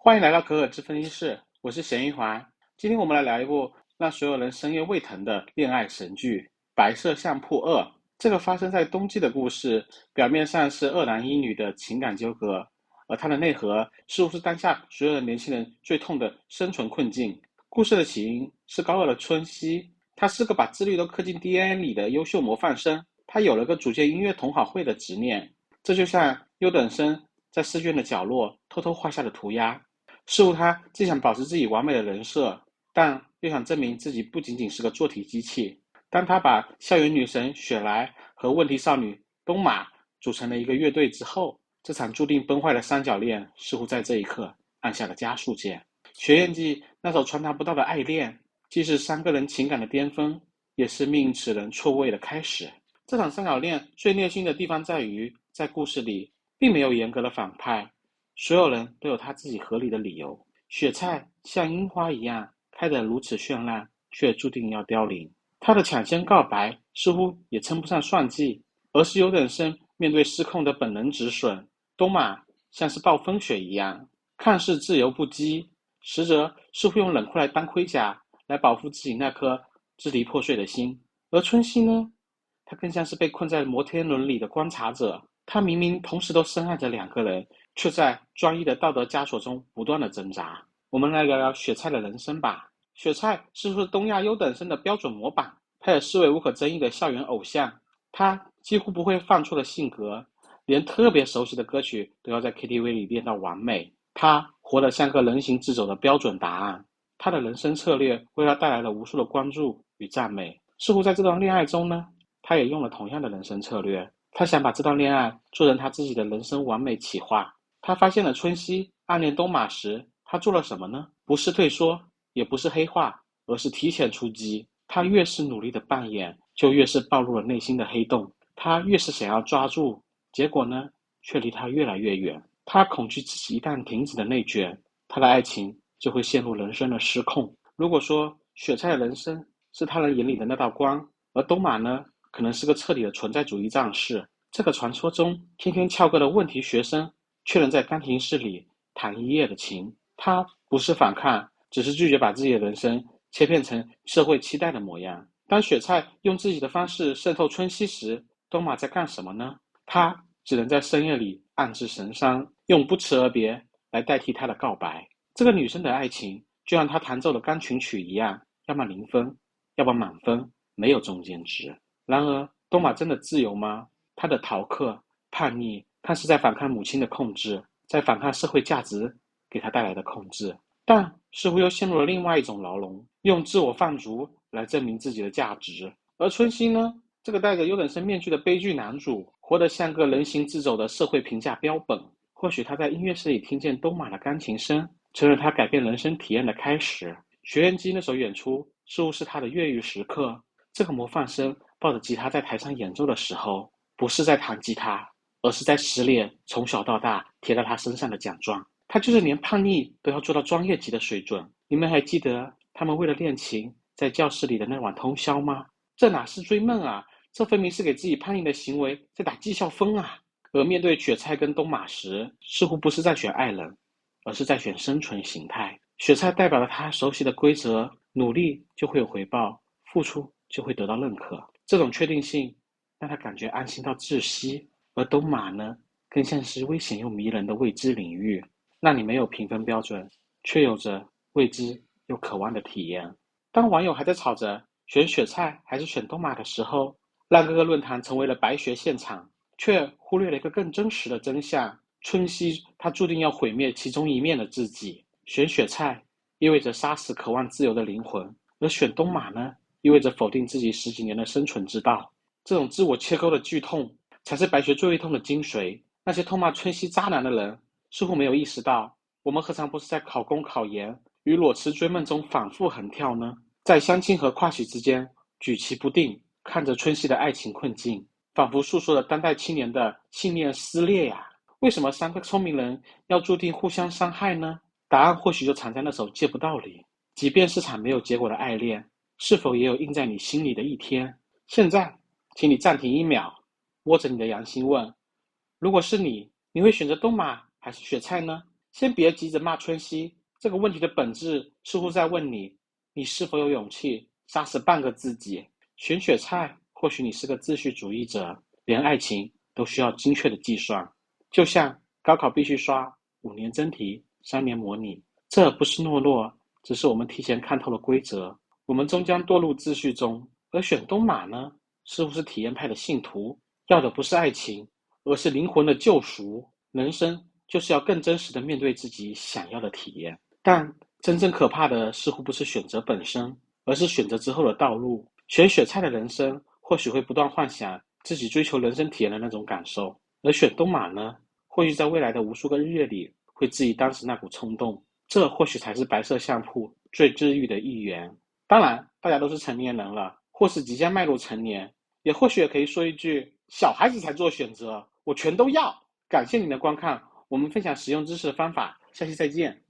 欢迎来到可可知分析室，我是咸鱼华。今天我们来聊一部让所有人深夜胃疼的恋爱神剧《白色相扑2》。这个发生在冬季的故事，表面上是二男一女的情感纠葛，而它的内核似乎是当下所有的年轻人最痛的生存困境。故事的起因是高二的春熙，他是个把自律都刻进 DNA 里的优秀模范生，他有了个组建音乐同好会的执念，这就像优等生在试卷的角落偷偷画下的涂鸦。似乎他既想保持自己完美的人设，但又想证明自己不仅仅是个做题机器。当他把校园女神雪莱和问题少女东马组成了一个乐队之后，这场注定崩坏的三角恋似乎在这一刻按下了加速键。学院季那首传达不到的爱恋，既是三个人情感的巅峰，也是命运使人错位的开始。这场三角恋最虐心的地方在于，在故事里并没有严格的反派，所有人都有他自己合理的理由。雪菜像樱花一样开得如此绚烂，却注定要凋零。他的抢先告白似乎也称不上算计，而是优等生面对失控的本能止损。东马像是暴风雪一样，看似自由不羁，实则似乎用冷酷来当盔甲，来保护自己那颗支离破碎的心。而春熙呢，他更像是被困在摩天轮里的观察者，他明明同时都深爱着两个人，却在专一的道德枷锁中不断的挣扎。我们来聊聊雪菜的人生吧。雪菜是不是东亚优等生的标准模板？他也视为无可争议的校园偶像。他几乎不会犯错的性格，连特别熟悉的歌曲都要在 KTV 里练到完美。他活得像个人行自走的标准答案。他的人生策略为他带来了无数的关注与赞美。似乎在这段恋爱中呢，他也用了同样的人生策略。他想把这段恋爱做成他自己的人生完美企划。他发现了春熙暗恋东马时，他做了什么呢？不是退缩，也不是黑化，而是提前出击。他越是努力的扮演，就越是暴露了内心的黑洞。他越是想要抓住，结果呢，却离他越来越远。他恐惧自己一旦停止了内卷，他的爱情就会陷入人生的失控。如果说雪菜的人生是他人眼里的那道光，而东马呢，可能是个彻底的存在主义战士。这个传说中天天翘课的问题学生，却能在钢琴室里弹一夜的琴。他不是反抗，只是拒绝把自己的人生切片成社会期待的模样。当雪菜用自己的方式渗透春熙时，东马在干什么呢？他只能在深夜里暗自神伤，用不辞而别来代替他的告白。这个女生的爱情就像她弹奏的钢琴曲一样，要么0分，要么满分，没有中间值。然而，东马真的自由吗？他的逃课、叛逆，看似在反抗母亲的控制，在反抗社会价值给他带来的控制，但似乎又陷入了另外一种牢笼，用自我放逐来证明自己的价值。而春熙呢，这个戴着优等生面具的悲剧男主，活得像个人行自走的社会评价标本。或许他在音乐室里听见东马的钢琴声，成了他改变人生体验的开始。学院季那首演出似乎是他的越狱时刻。这个模范生抱着吉他在台上演奏的时候，不是在弹吉他，而是在撕裂从小到大贴在他身上的奖状。他就是连叛逆都要做到专业级的水准。你们还记得他们为了练琴在教室里的那晚通宵吗？这哪是追梦啊，这分明是给自己叛逆的行为在打绩效分啊。而面对雪菜跟东马时，似乎不是在选爱人，而是在选生存形态。雪菜代表了他熟悉的规则，努力就会有回报，付出就会得到认可。这种确定性让他感觉安心到窒息。而东马呢，更像是危险又迷人的未知领域，让你没有评分标准，却有着未知又渴望的体验。当网友还在吵着选雪菜还是选东马的时候，让各个论坛成为了白学现场，却忽略了一个更真实的真相：春熙他注定要毁灭其中一面的自己。选雪菜意味着杀死渴望自由的灵魂，而选东马呢，意味着否定自己10几年的生存之道。这种自我切割的剧痛，才是白学最胃痛的精髓。那些痛骂春熙渣男的人，似乎没有意识到，我们何尝不是在考公考研与裸辞追梦中反复横跳呢？在相亲和跨喜之间举棋不定，看着春熙的爱情困境，仿佛诉说了当代青年的信念撕裂呀。为什么3个聪明人要注定互相伤害呢？答案或许就藏在那首借不到里。即便是场没有结果的爱恋，是否也有印在你心里的一天？现在请你暂停1秒，握着你的良心问，如果是你，你会选择东马还是雪菜呢？先别急着骂春熙，这个问题的本质似乎在问你，你是否有勇气杀死半个自己？选雪菜，或许你是个秩序主义者，连爱情都需要精确的计算，就像高考必须刷5年真题、3年模拟，这不是懦弱，只是我们提前看透了规则，我们终将堕入秩序中。而选东马呢，似乎是体验派的信徒，要的不是爱情，而是灵魂的救赎。人生就是要更真实的面对自己想要的体验。但真正可怕的似乎不是选择本身，而是选择之后的道路。选雪菜的人生或许会不断幻想自己追求人生体验的那种感受，而选东马呢，或许在未来的无数个日夜里会质疑当时那股冲动。这或许才是白色相扑最治愈的一员。当然，大家都是成年人了，或是即将迈入成年，也或许也可以说一句：小孩子才做选择，我全都要。感谢您的观看，我们分享实用知识的方法，下期再见。